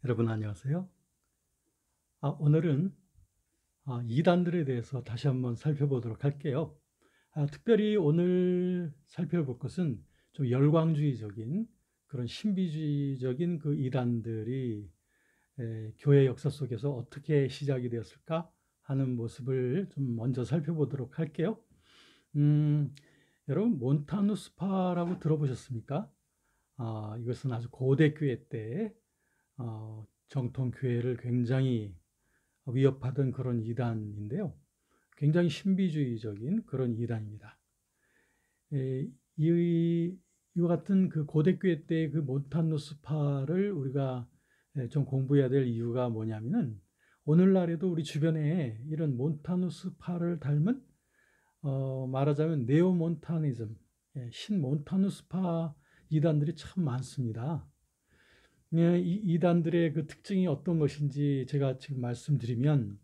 여러분 안녕하세요. 오늘은 이단들에 대해서 다시 한번 살펴보도록 할게요. 특별히 오늘 살펴볼 것은 좀 열광주의적인 그런 신비주의적인 그 이단들이 교회 역사 속에서 어떻게 시작이 되었을까 하는 모습을 좀 먼저 살펴보도록 할게요. 음, 여러분 몬타누스파라고 들어보셨습니까? 이것은 아주 고대 교회 때 정통 교회를 굉장히 위협하던 그런 이단인데요. 굉장히 신비주의적인 그런 이단입니다. 이와 같은 그 고대교회 때 그 몬타누스파를 우리가 좀 공부해야 될 이유가 뭐냐면은 오늘날에도 우리 주변에 이런 몬타누스파를 닮은 말하자면 네오몬타니즘, 신몬타누스파 이단들이 참 많습니다. 이 이단들의 그 특징이 어떤 것인지 제가 지금 말씀드리면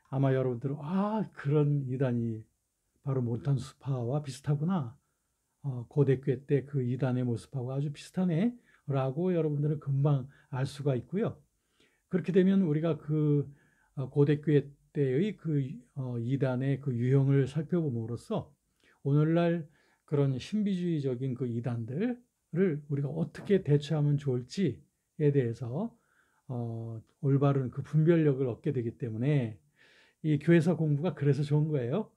아마 여러분들은 그런 이단이 바로 몬탄수파와 비슷하구나. 고대교회 때 그 이단의 모습하고 아주 비슷하네 라고 여러분들은 금방 알 수가 있고요. 그렇게 되면 우리가 그 고대교회 때의 그 이단의 그 유형을 살펴봄으로써 오늘날 그런 신비주의적인 그 이단들을 우리가 어떻게 대처하면 좋을지에 대해서 올바른 그 분별력을 얻게 되기 때문에 이 교회사 공부가 그래서 좋은 거예요.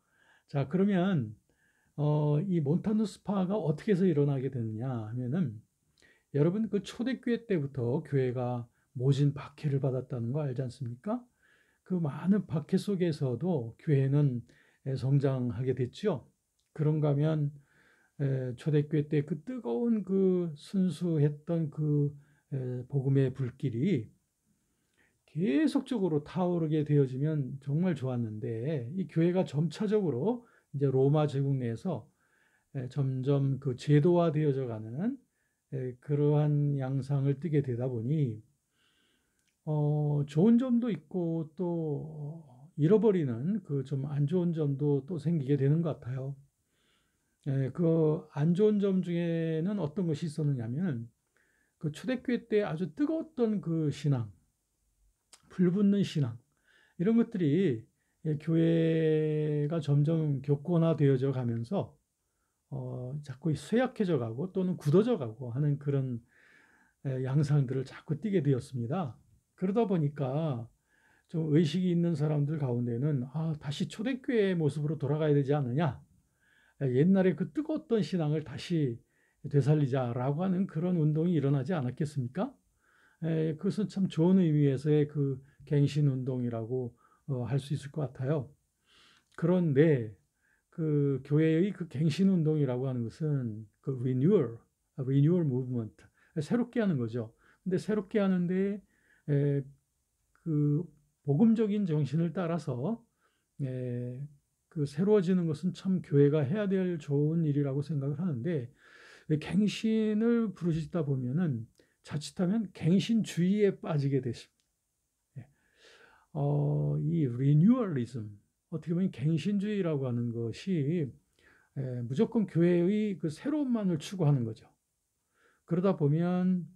자, 그러면 이 몬타누스파가 어떻게 해서 일어나게 되느냐 하면은 여러분 그 초대교회 때부터 교회가 모진 박해를 받았다는 거 알지 않습니까? 그 많은 박해 속에서도 교회는 성장하게 됐죠. 그런가 하면 초대교회 때 그 뜨거운 그 순수했던 그 복음의 불길이 계속적으로 타오르게 되어지면 정말 좋았는데 이 교회가 점차적으로 이제 로마 제국 내에서 점점 그 제도화되어져 가는 그러한 양상을 띠게 되다 보니 좋은 점도 있고 또 잃어버리는 그 좀 안 좋은 점도 또 생기게 되는 것 같아요. 그 안 좋은 점 중에는 어떤 것이 있었느냐면 그 초대교회 때 아주 뜨거웠던 그 신앙, 불붙는 신앙 이런 것들이 교회가 점점 교권화되어져 가면서 자꾸 쇠약해져 가고 또는 굳어져 가고 하는 그런 양상들을 자꾸 띠게 되었습니다. 그러다 보니까 좀 의식이 있는 사람들 가운데는 다시 초대교회의 모습으로 돌아가야 되지 않느냐. 옛날에 그 뜨거웠던 신앙을 다시 되살리자라고 하는 그런 운동이 일어나지 않았겠습니까? 그것은 참 좋은 의미에서의 그 갱신 운동이라고 할 수 있을 것 같아요. 그런데 그 교회의 그 갱신 운동이라고 하는 것은 그 renewal movement, 새롭게 하는 거죠. 근데 새롭게 하는데 그 복음적인 정신을 따라서 그 새로워지는 것은 참 교회가 해야 될 좋은 일이라고 생각을 하는데 갱신을 부르시다 보면은 자칫하면 갱신주의에 빠지게 되십니다. 예. 이 리뉴얼리즘, 어떻게 보면 갱신주의라고 하는 것이 무조건 교회의 그 새로움만을 추구하는 거죠. 그러다 보면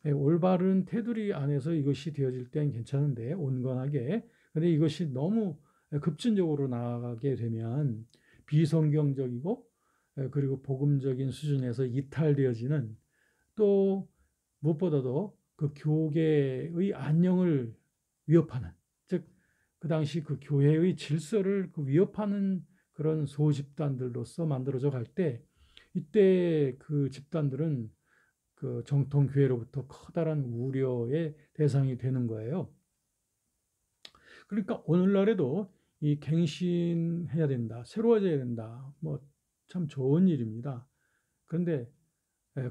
올바른 테두리 안에서 이것이 되어질 때는 괜찮은데 온건하게, 근데 이것이 너무 급진적으로 나아가게 되면 비성경적이고 그리고 복음적인 수준에서 이탈되어지는, 또 무엇보다도 그 교계의 안녕을 위협하는, 즉 그 당시 그 교회의 질서를 그 위협하는 그런 소집단들로서 만들어져 갈 때, 이때 그 집단들은 그 정통 교회로부터 커다란 우려의 대상이 되는 거예요. 그러니까 오늘날에도 이 갱신해야 된다, 새로워져야 된다, 뭐 참 좋은 일입니다. 그런데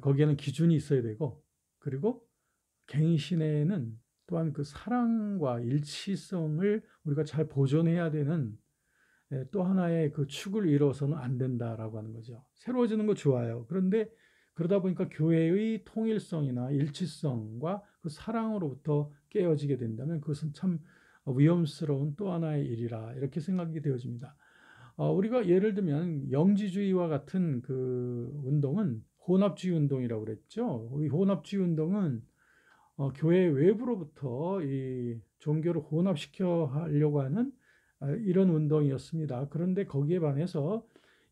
거기에는 기준이 있어야 되고, 그리고 갱신에는 또한 그 사랑과 일치성을 우리가 잘 보존해야 되는 또 하나의 그 축을 이뤄서는 안 된다라고 하는 거죠. 새로워지는 거 좋아요. 그런데 그러다 보니까 교회의 통일성이나 일치성과 그 사랑으로부터 깨어지게 된다면 그것은 참 위험스러운 또 하나의 일이라 이렇게 생각이 되어집니다. 우리가 예를 들면 영지주의와 같은 그 운동은 혼합주의 운동이라고 그랬죠. 이 혼합주의 운동은 교회 외부로부터 이 종교를 혼합시켜 하려고 하는 이런 운동이었습니다. 그런데 거기에 반해서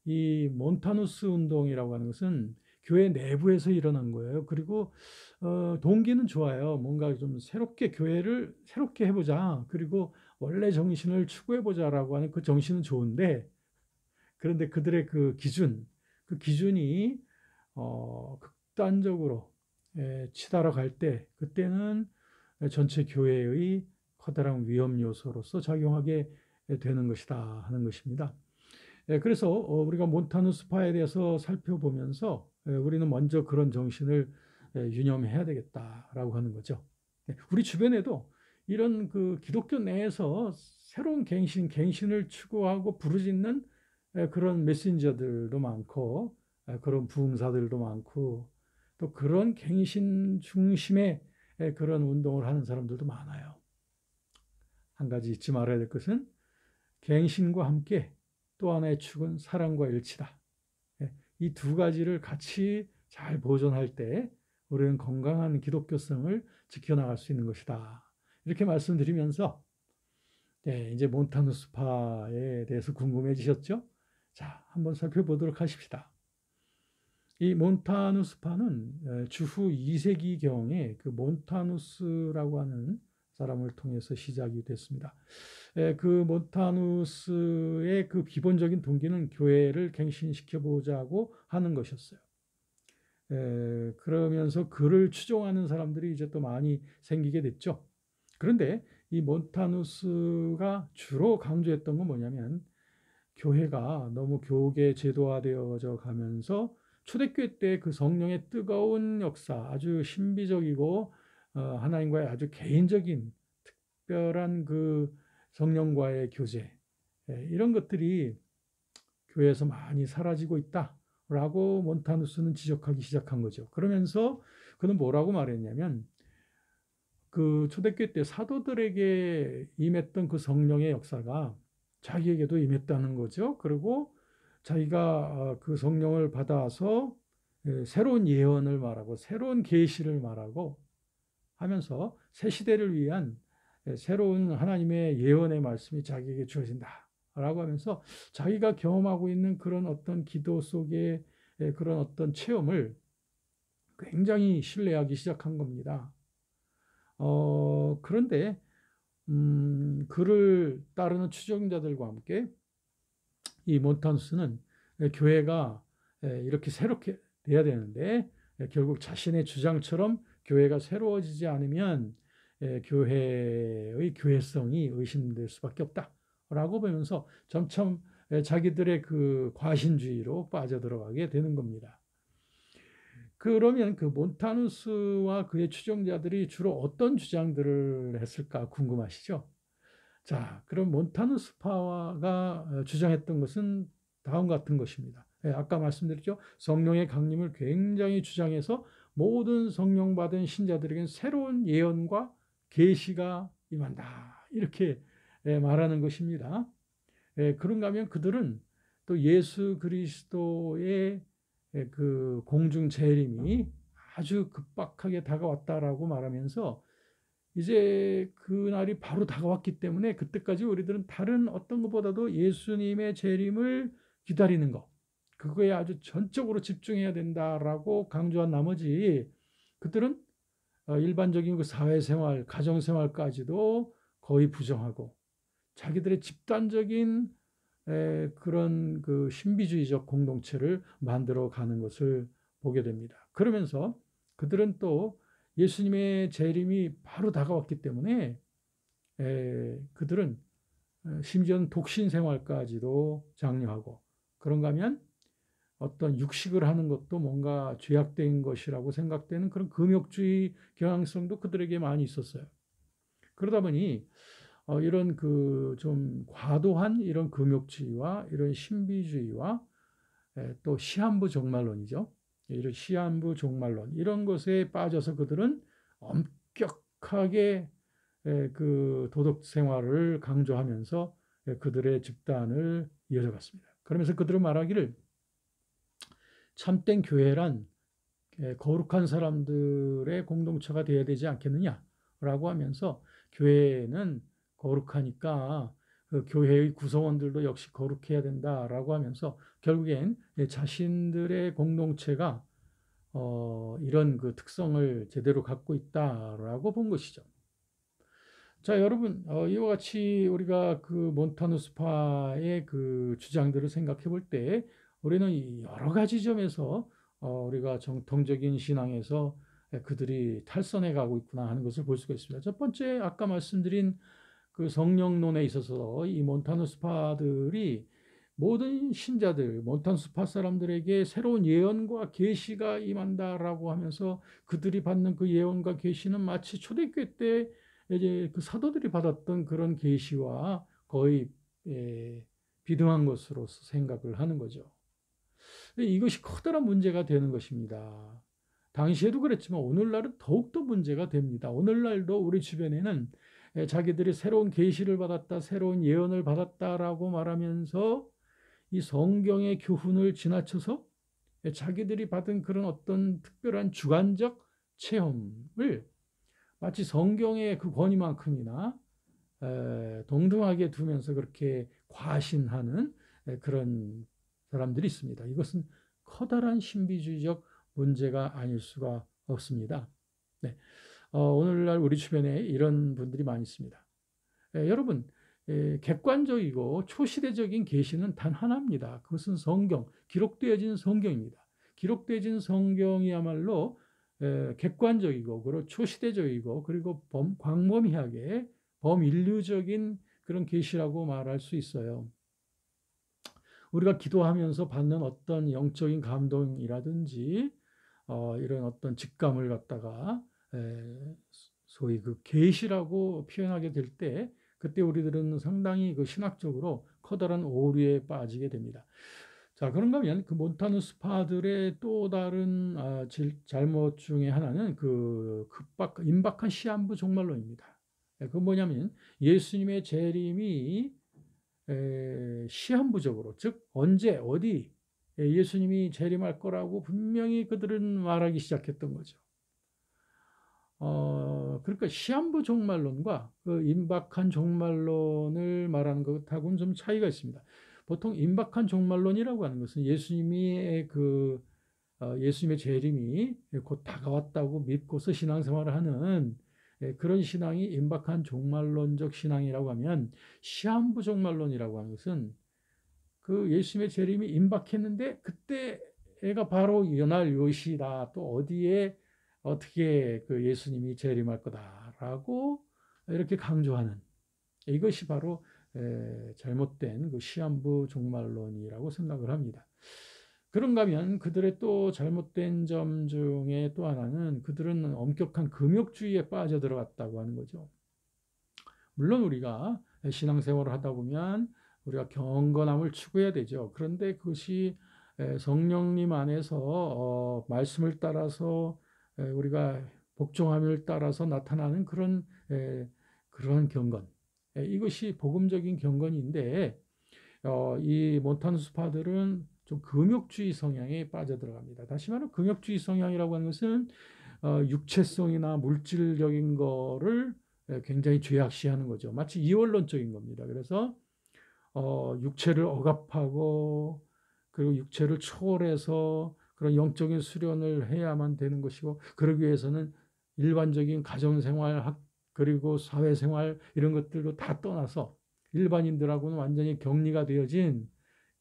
이 몬타누스 운동이라고 하는 것은 교회 내부에서 일어난 거예요. 그리고 동기는 좋아요. 뭔가 좀 새롭게 교회를 새롭게 해보자. 그리고 원래 정신을 추구해보자라고 하는 그 정신은 좋은데, 그런데 그들의 그 기준이 극단적으로 치달아 갈 때, 그때는 전체 교회의 커다란 위험 요소로서 작용하게 되는 것이다 하는 것입니다. 그래서 우리가 몬타누스파에 대해서 살펴보면서 우리는 먼저 그런 정신을 유념해야 되겠다라고 하는 거죠. 우리 주변에도 이런 그 기독교 내에서 새로운 갱신을 추구하고 부르짖는 그런 메신저들도 많고, 그런 부흥사들도 많고, 또 그런 갱신 중심의 그런 운동을 하는 사람들도 많아요. 한 가지 잊지 말아야 될 것은 갱신과 함께 또 하나의 축은 사랑과 일치다. 이 두 가지를 같이 잘 보존할 때 우리는 건강한 기독교성을 지켜나갈 수 있는 것이다. 이렇게 말씀드리면서 이제 몬타누스파에 대해서 궁금해지셨죠? 자, 한번 살펴보도록 하십시다. 이 몬타누스파는 주후 2세기경에 그 몬타누스라고 하는 사람을 통해서 시작이 됐습니다. 그 몬타누스의 그 기본적인 동기는 교회를 갱신시켜보자고 하는 것이었어요. 그러면서 그를 추종하는 사람들이 이제 또 많이 생기게 됐죠. 그런데 이 몬타누스가 주로 강조했던 건 뭐냐면, 교회가 너무 교계 제도화되어져 가면서 초대교회 때 그 성령의 뜨거운 역사, 아주 신비적이고 하나님과의 아주 개인적인 특별한 그 성령과의 교제, 이런 것들이 교회에서 많이 사라지고 있다라고 몬타누스는 지적하기 시작한 거죠. 그러면서 그는 뭐라고 말했냐면, 그 초대교회 때 사도들에게 임했던 그 성령의 역사가 자기에게도 임했다는 거죠. 그리고 자기가 그 성령을 받아서 새로운 예언을 말하고 새로운 계시를 말하고 하면서 새 시대를 위한 새로운 하나님의 예언의 말씀이 자기에게 주어진다라고 하면서 자기가 경험하고 있는 그런 어떤 기도 속의 그런 어떤 체험을 굉장히 신뢰하기 시작한 겁니다. 그런데 그를 따르는 추종자들과 함께 이 몬타누스는 교회가 이렇게 새롭게 돼야 되는데, 결국 자신의 주장처럼 교회가 새로워지지 않으면 교회의 교회성이 의심될 수밖에 없다라고 보면서 점점 자기들의 그 과신주의로 빠져들어가게 되는 겁니다. 그러면 그 몬타누스와 그의 추종자들이 주로 어떤 주장들을 했을까 궁금하시죠? 자, 그럼 몬타누스파가 주장했던 것은 다음과 같은 것입니다. 아까 말씀드렸죠. 성령의 강림을 굉장히 주장해서 모든 성령 받은 신자들에게는 새로운 예언과 계시가 임한다. 이렇게 말하는 것입니다. 그런가 하면 그들은 또 예수 그리스도의 그 공중 재림이 아주 급박하게 다가왔다라고 말하면서, 이제 그날이 바로 다가왔기 때문에 그때까지 우리들은 다른 어떤 것보다도 예수님의 재림을 기다리는 것, 그거에 아주 전적으로 집중해야 된다라고 강조한 나머지, 그들은 일반적인 그 사회생활, 가정생활까지도 거의 부정하고 자기들의 집단적인 그런 그 신비주의적 공동체를 만들어 가는 것을 보게 됩니다. 그러면서 그들은 또 예수님의 재림이 바로 다가왔기 때문에 그들은 심지어는 독신 생활까지도 장려하고, 그런가 하면 어떤 육식을 하는 것도 뭔가 죄악된 것이라고 생각되는 그런 금욕주의 경향성도 그들에게 많이 있었어요. 그러다 보니 이런 그 좀 과도한 이런 금욕주의와 이런 신비주의와 또 시한부 종말론이죠. 이런 시한부 종말론, 이런 것에 빠져서 그들은 엄격하게 그 도덕 생활을 강조하면서 그들의 집단을 이어져 갔습니다. 그러면서 그들은 말하기를 참된 교회란 거룩한 사람들의 공동체가 되어야 되지 않겠느냐라고 하면서 교회는 거룩하니까 그 교회의 구성원들도 역시 거룩해야 된다라고 하면서 결국엔 자신들의 공동체가 이런 그 특성을 제대로 갖고 있다라고 본 것이죠. 자, 여러분, 이와 같이 우리가 그 몬타누스파의 그 주장들을 생각해 볼 때 우리는 여러 가지 점에서 우리가 정통적인 신앙에서 그들이 탈선해 가고 있구나 하는 것을 볼 수가 있습니다. 첫 번째, 아까 말씀드린 그 성령론에 있어서 이 몬타누스파들이 모든 신자들, 몬타누스파 사람들에게 새로운 예언과 계시가 임한다라고 하면서 그들이 받는 그 예언과 계시는 마치 초대교회 때 이제 그 사도들이 받았던 그런 계시와 거의 비등한 것으로서 생각을 하는 거죠. 이것이 커다란 문제가 되는 것입니다. 당시에도 그랬지만 오늘날은 더욱더 문제가 됩니다. 오늘날도 우리 주변에는 자기들이 새로운 계시를 받았다, 새로운 예언을 받았다라고 말하면서 이 성경의 교훈을 지나쳐서 자기들이 받은 그런 어떤 특별한 주관적 체험을 마치 성경의 그 권위만큼이나 동등하게 두면서 그렇게 과신하는 그런 사람들이 있습니다. 이것은 커다란 신비주의적 문제가 아닐 수가 없습니다. 네. 오늘날 우리 주변에 이런 분들이 많이 있습니다. 여러분, 객관적이고 초시대적인 계시는 단 하나입니다. 그것은 성경, 기록되어진 성경입니다. 기록되어진 성경이야말로 객관적이고 그리고 초시대적이고 그리고 광범위하게 범인류적인 그런 계시라고 말할 수 있어요. 우리가 기도하면서 받는 어떤 영적인 감동이라든지 이런 어떤 직감을 갖다가 소위 그 계시라고 표현하게 될 때 그때 우리들은 상당히 그 신학적으로 커다란 오류에 빠지게 됩니다. 자, 그런가 하면 그 몬타누스파들의 또 다른 잘못 중에 하나는 그 임박한 시한부 종말론입니다. 그 뭐냐면 예수님의 재림이 시한부적으로, 즉 언제 어디 예수님이 재림할 거라고 분명히 그들은 말하기 시작했던 거죠. 그러니까 시한부 종말론과 그 임박한 종말론을 말하는 것하고는 좀 차이가 있습니다. 보통 임박한 종말론이라고 하는 것은 예수님의 재림이 곧 다가왔다고 믿고서 신앙생활을 하는 그런 신앙이 임박한 종말론적 신앙이라고 하면, 시한부 종말론이라고 하는 것은 그 예수님의 재림이 임박했는데 그때가 바로 연할 요시다, 또 어디에 어떻게 그 예수님이 재림할 거다라고 이렇게 강조하는, 이것이 바로 잘못된 그 시한부 종말론이라고 생각을 합니다. 그런가 하면 그들의 또 잘못된 점 중에 또 하나는 그들은 엄격한 금욕주의에 빠져들어갔다고 하는 거죠. 물론 우리가 신앙생활을 하다 보면 우리가 경건함을 추구해야 되죠. 그런데 그것이 성령님 안에서 말씀을 따라서 우리가 복종함을 따라서 나타나는 그런 경건, 이것이 복음적인 경건인데 이 몬타누스파들은 좀 금욕주의 성향에 빠져들어갑니다. 다시 말하면 금욕주의 성향이라고 하는 것은 육체성이나 물질적인 거를 굉장히 죄악시하는 거죠. 마치 이원론적인 겁니다. 그래서 육체를 억압하고 그리고 육체를 초월해서 그런 영적인 수련을 해야만 되는 것이고, 그러기 위해서는 일반적인 가정생활, 그리고 사회생활 이런 것들도 다 떠나서 일반인들하고는 완전히 격리가 되어진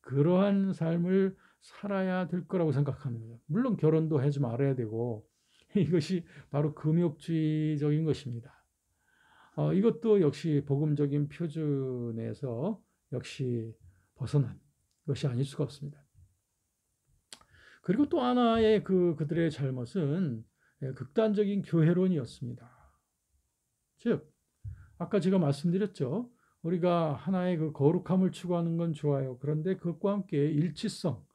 그러한 삶을 살아야 될 거라고 생각하는 거예요. 물론 결혼도 하지 말아야 되고 이것이 바로 금욕주의적인 것입니다. 이것도 역시 복음적인 표준에서 역시 벗어난 것이 아닐 수가 없습니다. 그리고 또 하나의 그들의 잘못은 극단적인 교회론이었습니다. 즉, 아까 제가 말씀드렸죠. 우리가 하나의 그 거룩함을 추구하는 건 좋아요. 그런데 그것과 함께 일치성,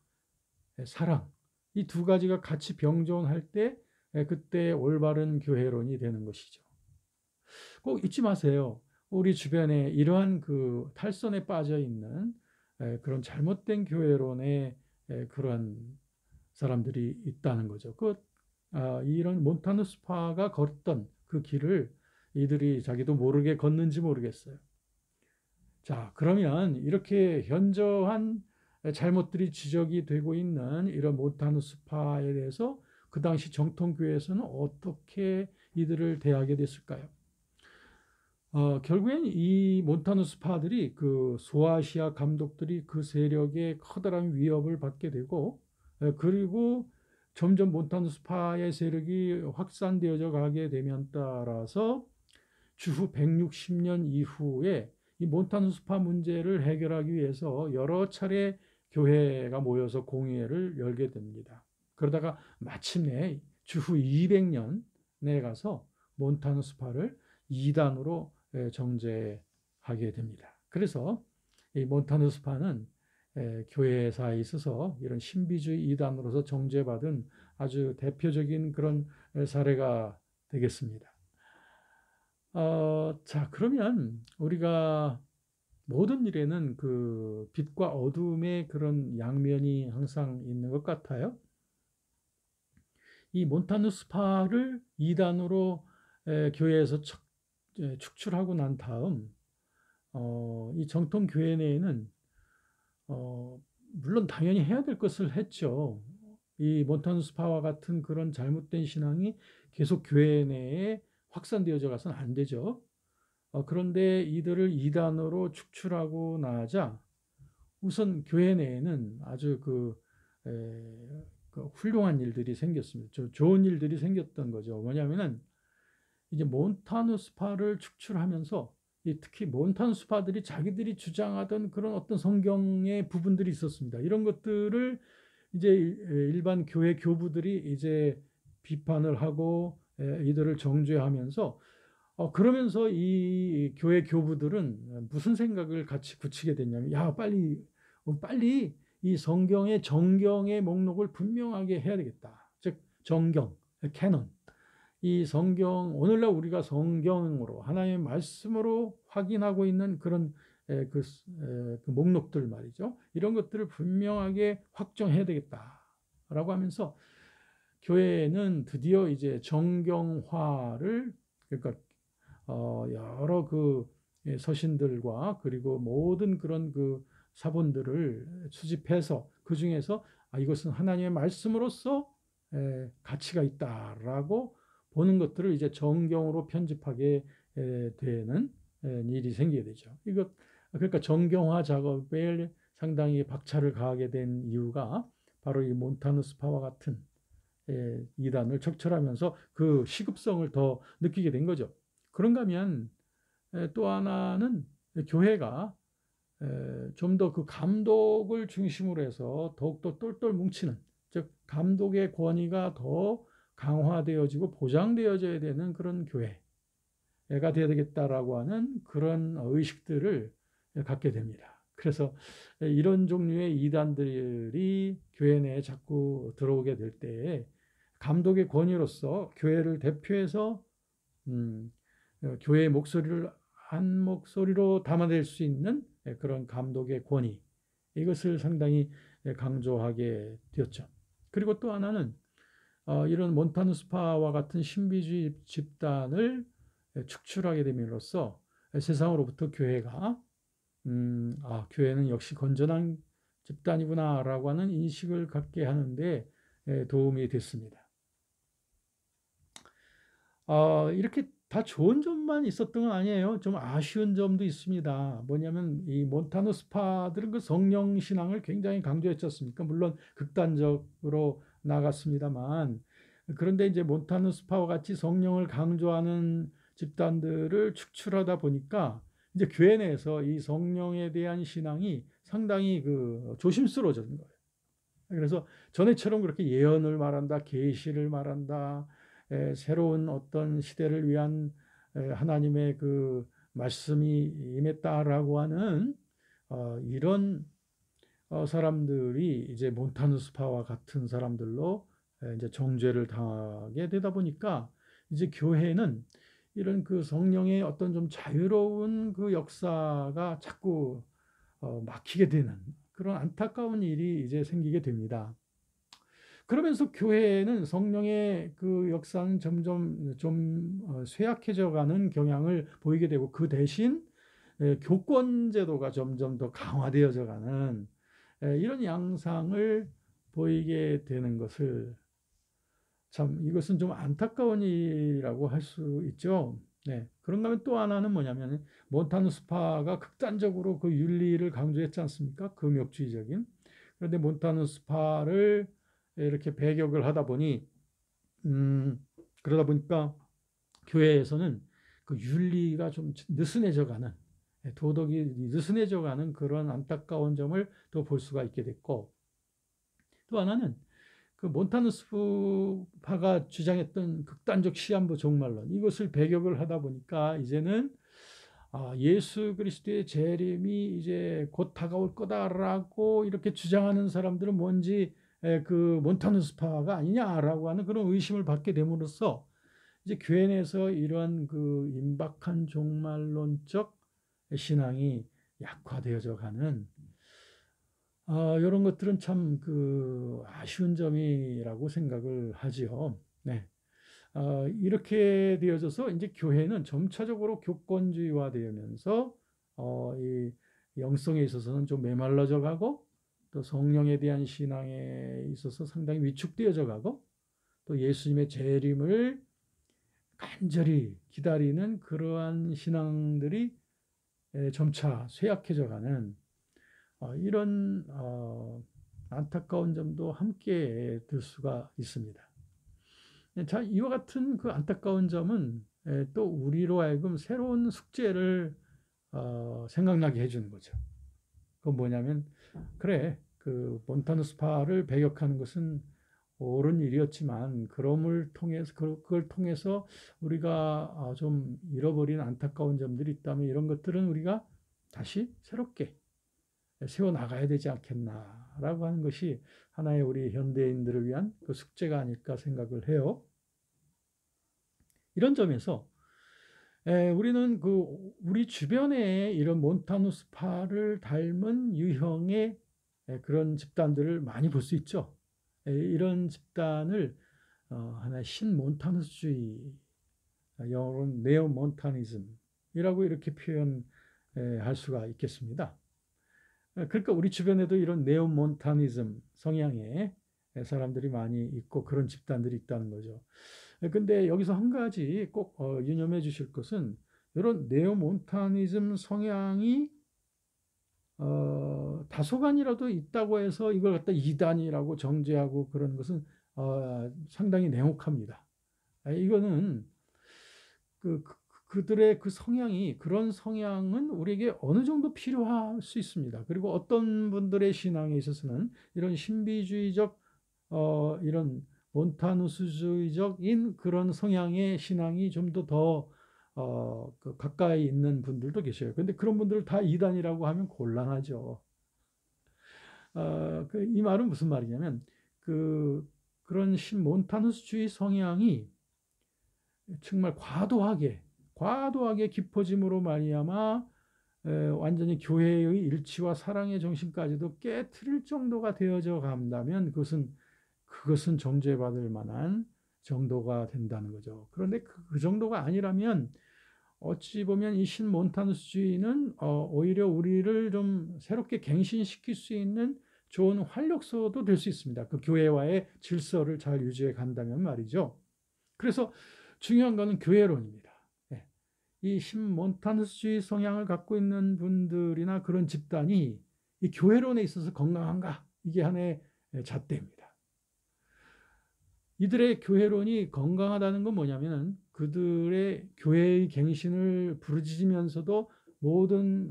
사랑, 이 두 가지가 같이 병존할 때 그때 올바른 교회론이 되는 것이죠. 꼭 잊지 마세요. 우리 주변에 이러한 그 탈선에 빠져 있는 그런 잘못된 교회론의 그런 사람들이 있다는 거죠. 이런 몬타누스파가 걸었던 그 길을 이들이 자기도 모르게 걷는지 모르겠어요. 자, 그러면 이렇게 현저한 잘못들이 지적이 되고 있는 이런 몬타누스파에 대해서 그 당시 정통교회에서는 어떻게 이들을 대하게 됐을까요? 결국엔 이 몬타누스파들이 그 소아시아 감독들이 그 세력의 커다란 위협을 받게 되고, 그리고 점점 몬타누스파의 세력이 확산되어져 가게 되면 따라서 주후 160년 이후에 이 몬타누스파 문제를 해결하기 위해서 여러 차례 교회가 모여서 공회를 열게 됩니다. 그러다가 마침내 주후 200년에 가서 몬타누스파를 이단으로 정죄하게 됩니다. 그래서 이 몬타누스파는 교회사에 있어서 이런 신비주의 이단으로서 정죄받은 아주 대표적인 그런 사례가 되겠습니다. 자, 그러면 우리가 모든 일에는 그 빛과 어둠의 그런 양면이 항상 있는 것 같아요. 이 몬타누스파를 이단으로 교회에서 축출하고 난 다음 이 정통 교회 내에는 물론 당연히 해야 될 것을 했죠. 이 몬타누스파와 같은 그런 잘못된 신앙이 계속 교회 내에 확산되어져 가서는 안 되죠. 그런데 이들을 이단으로 축출하고 나자 우선 교회 내에는 아주 그 훌륭한 일들이 생겼습니다. 좋은 일들이 생겼던 거죠. 뭐냐면은 이제 몬타누스파를 축출하면서 특히 몬타누스파들이 자기들이 주장하던 그런 어떤 성경의 부분들이 있었습니다. 이런 것들을 이제 일반 교회 교부들이 이제 비판을 하고 이들을 정죄하면서 그러면서 이 교회 교부들은 무슨 생각을 같이 굳히게 됐냐면, 야, 빨리 이 성경의 정경의 목록을 분명하게 해야 되겠다. 즉, 정경, 캐논. 이 성경, 오늘날 우리가 성경으로, 하나님의 말씀으로 확인하고 있는 그런 그 목록들 말이죠. 이런 것들을 분명하게 확정해야 되겠다라고 하면서 교회는 드디어 이제 정경화를, 그러니까 여러 그 서신들과 그리고 모든 그런 그 사본들을 수집해서 그 중에서 이것은 하나님의 말씀으로서 가치가 있다라고 보는 것들을 이제 정경으로 편집하게 되는 일이 생기게 되죠. 그러니까 정경화 작업에 상당히 박차를 가하게 된 이유가 바로 이 몬타누스파와 같은 이단을 적철하면서 그 시급성을 더 느끼게 된 거죠. 그런가 하면 또 하나는 교회가 좀 더 그 감독을 중심으로 해서 더욱더 똘똘 뭉치는, 즉 감독의 권위가 더 강화되어지고 보장되어져야 되는 그런 교회가 되어야 되겠다라고 하는 그런 의식들을 갖게 됩니다. 그래서 이런 종류의 이단들이 교회 내에 자꾸 들어오게 될 때 감독의 권위로서 교회를 대표해서 교회의 목소리를 한 목소리로 담아낼 수 있는 그런 감독의 권위, 이것을 상당히 강조하게 되었죠. 그리고 또 하나는 이런 몬타누스파와 같은 신비주의 집단을 축출하게 됨으로써 세상으로부터 교회가 교회는 역시 건전한 집단이구나라고 하는 인식을 갖게 하는데 도움이 됐습니다. 이렇게 다 좋은 점만 있었던 건 아니에요. 좀 아쉬운 점도 있습니다. 뭐냐면 이 몬타누스파들은 그 성령 신앙을 굉장히 강조했지 않습니까? 물론 극단적으로 나갔습니다만, 그런데 이제 몬타누스파와 같이 성령을 강조하는 집단들을 축출하다 보니까 이제 교회 내에서 이 성령에 대한 신앙이 상당히 그 조심스러워지는 거예요. 그래서 전에처럼 그렇게 예언을 말한다, 계시를 말한다, 새로운 어떤 시대를 위한 하나님의 그 말씀이 임했다라고 하는 이런 사람들이 이제 몬타누스파와 같은 사람들로 이제 정죄를 당하게 되다 보니까 이제 교회는 이런 그 성령의 어떤 좀 자유로운 그 역사가 자꾸 막히게 되는 그런 안타까운 일이 이제 생기게 됩니다. 그러면서 교회는 성령의 그 역사는 점점 좀 쇠약해져 가는 경향을 보이게 되고, 그 대신 교권 제도가 점점 더 강화되어져 가는 이런 양상을 보이게 되는 것을, 참 이것은 좀 안타까운 일이라고 할 수 있죠. 네. 그런가 하면 또 하나는 뭐냐면, 몬타누 스파가 극단적으로 그 윤리를 강조했지 않습니까? 금욕주의적인. 그런데 몬타누 스파를 이렇게 배격을 하다 보니, 음, 그러다 보니까 교회에서는 그 윤리가 좀 느슨해져 가는, 도덕이 느슨해져 가는 그런 안타까운 점을 또 볼 수가 있게 됐고, 또 하나는 그 몬타누스파가 주장했던 극단적 시한부 종말론, 이것을 배격을 하다 보니까 이제는 예수 그리스도의 재림이 이제 곧 다가올 거다라고 이렇게 주장하는 사람들은 뭔지 그 몬타누스파가 아니냐라고 하는 그런 의심을 받게 됨으로써 이제 교회 내에서 이러한 그 임박한 종말론적 신앙이 약화되어져 가는, 이런 것들은 참 그 아쉬운 점이라고 생각을 하지요. 네. 이렇게 되어져서 이제 교회는 점차적으로 교권주의화되면서 이 영성에 있어서는 좀 메말라져 가고, 또 성령에 대한 신앙에 있어서 상당히 위축되어져 가고, 또 예수님의 재림을 간절히 기다리는 그러한 신앙들이 점차 쇠약해져 가는 이런 안타까운 점도 함께 들 수가 있습니다. 자, 이와 같은 그 안타까운 점은 또 우리로 하여금 새로운 숙제를 생각나게 해주는 거죠. 그건 뭐냐면, 그래, 그 몬타누스파를 배격하는 것은 옳은 일이었지만, 그걸 통해서 우리가 좀 잃어버린 안타까운 점들이 있다면, 이런 것들은 우리가 다시 새롭게 세워나가야 되지 않겠나라고 하는 것이 하나의 우리 현대인들을 위한 그 숙제가 아닐까 생각을 해요. 이런 점에서 우리는 그 우리 주변에 이런 몬타누스파를 닮은 유형의 그런 집단들을 많이 볼 수 있죠. 이런 집단을 하나의 신몬타누스주의, 영어로는 네오몬타니즘이라고 이렇게 표현할 수가 있겠습니다. 그러니까 우리 주변에도 이런 네오몬타니즘 성향의 사람들이 많이 있고, 그런 집단들이 있다는 거죠. 근데 여기서 한 가지 꼭 유념해 주실 것은, 이런 네오몬타니즘 성향이 다소간이라도 있다고 해서 이걸 갖다 이단이라고 정죄하고 그런 것은 상당히 냉혹합니다. 이거는 그들의 그 성향이, 그런 성향은 우리에게 어느 정도 필요할 수 있습니다. 그리고 어떤 분들의 신앙에 있어서는 이런 신비주의적 이런 몬타누스주의적인 그런 성향의 신앙이 좀 더 그 가까이 있는 분들도 계셔요. 근데 그런 분들을 다 이단이라고 하면 곤란하죠. 이 말은 무슨 말이냐면, 그런 신몬타누스주의 성향이 정말 과도하게 깊어짐으로 말미암아 완전히 교회의 일치와 사랑의 정신까지도 깨트릴 정도가 되어져 간다면, 그것은 정죄받을 만한 정도가 된다는 거죠. 그런데 그 정도가 아니라면, 어찌 보면 이 신몬타누스주의는 오히려 우리를 좀 새롭게 갱신시킬 수 있는 좋은 활력소도 될 수 있습니다. 그 교회와의 질서를 잘 유지해 간다면 말이죠. 그래서 중요한 것은 교회론입니다. 이 신몬타누스주의 성향을 갖고 있는 분들이나 그런 집단이 이 교회론에 있어서 건강한가? 이게 하나의 잣대입니다. 이들의 교회론이 건강하다는 건 뭐냐면, 그들의 교회의 갱신을 부르짖으면서도 모든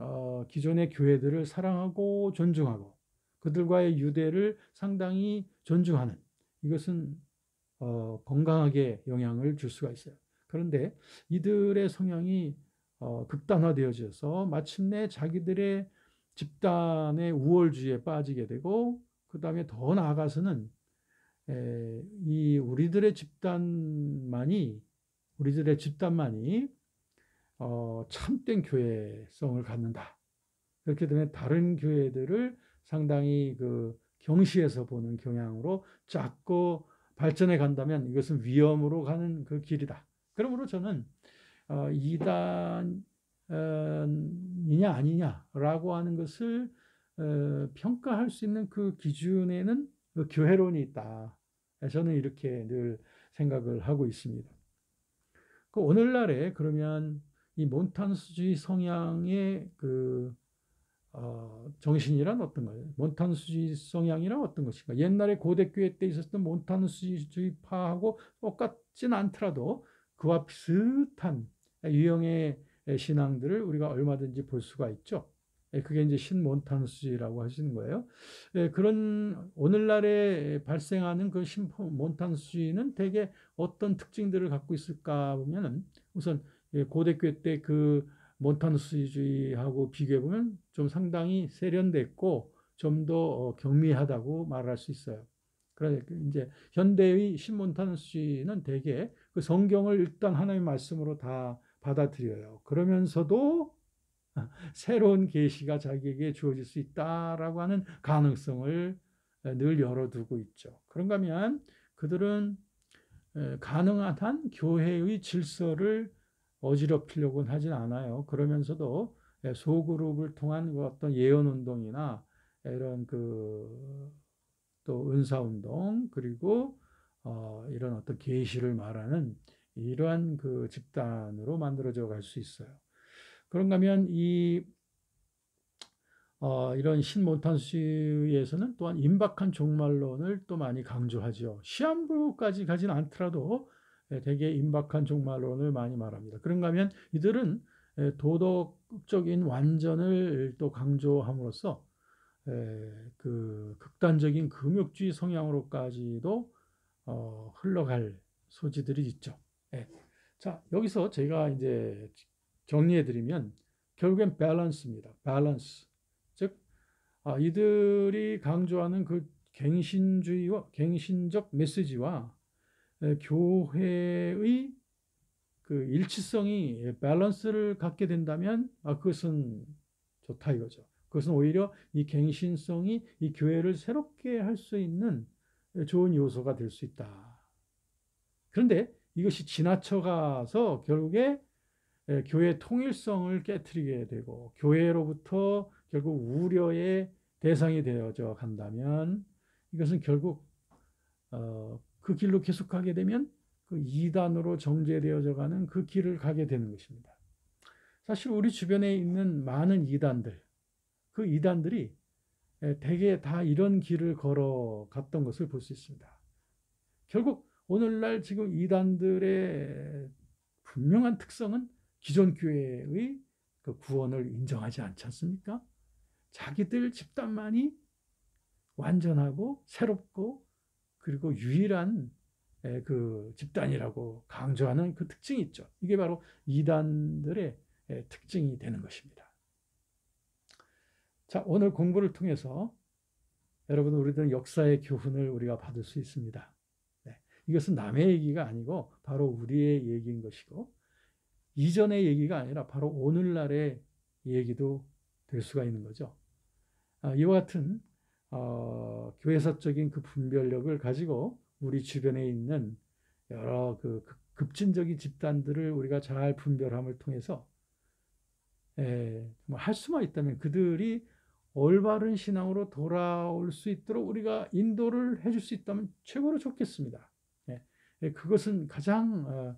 기존의 교회들을 사랑하고 존중하고, 그들과의 유대를 상당히 존중하는, 이것은 건강하게 영향을 줄 수가 있어요. 그런데 이들의 성향이 극단화되어져서 마침내 자기들의 집단의 우월주의에 빠지게 되고, 그 다음에 더 나아가서는 이 우리들의 집단만이 참된 교회성을 갖는다. 그렇게 되면 다른 교회들을 상당히 그 경시해서 보는 경향으로 자꾸 발전해 간다면 이것은 위험으로 가는 그 길이다. 그러므로 저는 이단이냐 아니냐라고 하는 것을 평가할 수 있는 그 기준에는 그 교회론이 있다. 저는 이렇게 늘 생각을 하고 있습니다. 그 오늘날에 그러면 이 몬타누스주의 성향의 그 정신이란 어떤 거예요? 몬타누스주의 성향이란 어떤 것인가? 옛날에 고대교회 때 있었던 몬타누스주의파하고 똑같진 않더라도 그와 비슷한 유형의 신앙들을 우리가 얼마든지 볼 수가 있죠. 그게 이제 신몬타누스주의라고 하시는 거예요. 그런 오늘날에 발생하는 그 신몬타누스주의는 대개 어떤 특징들을 갖고 있을까 보면은 우선 고대교회 때 그 몬타누스주의하고 비교해 보면 좀 상당히 세련됐고 좀 더 경미하다고 말할 수 있어요. 그러니까 이제 현대의 신몬타누스주의는 대개 그 성경을 일단 하나님의 말씀으로 다 받아들여요. 그러면서도 새로운 계시가 자기에게 주어질 수 있다라고 하는 가능성을 늘 열어두고 있죠. 그런가 하면 그들은 가능한 한 교회의 질서를 어지럽히려고는 하진 않아요. 그러면서도 소그룹을 통한 어떤 예언운동이나 이런 또 은사운동 그리고 이런 어떤 계시를 말하는 이러한 그 집단으로 만들어져 갈 수 있어요. 그런가 하면 이런 신몬탄주의에서는 또한 임박한 종말론을 또 많이 강조하죠. 시한부까지 가진 않더라도 되게 임박한 종말론을 많이 말합니다. 그런가 하면 이들은 도덕적인 완전을 또 강조함으로써 그 극단적인 금욕주의 성향으로까지도 흘러갈 소지들이 있죠. 자, 여기서 제가 이제 정리해드리면 결국엔 밸런스입니다. 밸런스. 즉, 이들이 강조하는 그 갱신주의와 갱신적 메시지와 교회의 그 일치성이 밸런스를 갖게 된다면 그것은 좋다 이거죠. 그것은 오히려 이 갱신성이 이 교회를 새롭게 할 수 있는 좋은 요소가 될 수 있다. 그런데 이것이 지나쳐가서 결국에 교회 통일성을 깨트리게 되고 교회로부터 결국 우려의 대상이 되어져 간다면 이것은 결국 그 길로 계속 가게 되면 그 이단으로 정제되어져 가는 그 길을 가게 되는 것입니다. 사실 우리 주변에 있는 많은 이단들, 그 이단들이 대개 다 이런 길을 걸어갔던 것을 볼 수 있습니다. 결국 오늘날 지금 이단들의 분명한 특성은 기존 교회의 그 구원을 인정하지 않지 않습니까? 자기들 집단만이 완전하고 새롭고 그리고 유일한 그 집단이라고 강조하는 그 특징이 있죠. 이게 바로 이단들의 특징이 되는 것입니다. 자, 오늘 공부를 통해서 여러분 우리들은 역사의 교훈을 우리가 받을 수 있습니다. 이것은 남의 얘기가 아니고 바로 우리의 얘기인 것이고 이전의 얘기가 아니라 바로 오늘날의 얘기도 될 수가 있는 거죠. 이와 같은 교회사적인 그 분별력을 가지고 우리 주변에 있는 여러 그 급진적인 집단들을 우리가 잘 분별함을 통해서 할 수만 있다면 그들이 올바른 신앙으로 돌아올 수 있도록 우리가 인도를 해줄 수 있다면 최고로 좋겠습니다. 그것은 가장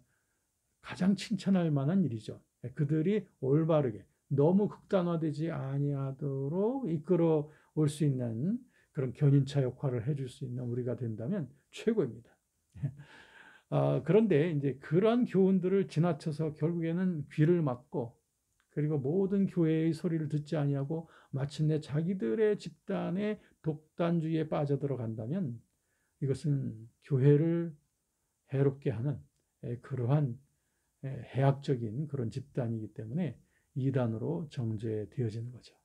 칭찬할 만한 일이죠. 그들이 올바르게 너무 극단화되지 아니하도록 이끌어 올 수 있는 그런 견인차 역할을 해줄 수 있는 우리가 된다면 최고입니다. 그런데 이제 그러한 교훈들을 지나쳐서 결국에는 귀를 막고 그리고 모든 교회의 소리를 듣지 아니하고 마침내 자기들의 집단의 독단주의에 빠져들어간다면 이것은 교회를 해롭게 하는 그러한 해악적인 그런 집단이기 때문에 이단으로 정죄되어지는 거죠.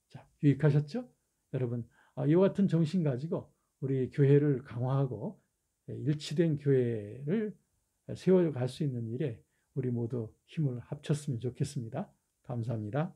자, 유익하셨죠? 여러분, 이와 같은 정신 가지고 우리 교회를 강화하고 일치된 교회를 세워갈 수 있는 일에 우리 모두 힘을 합쳤으면 좋겠습니다. 감사합니다.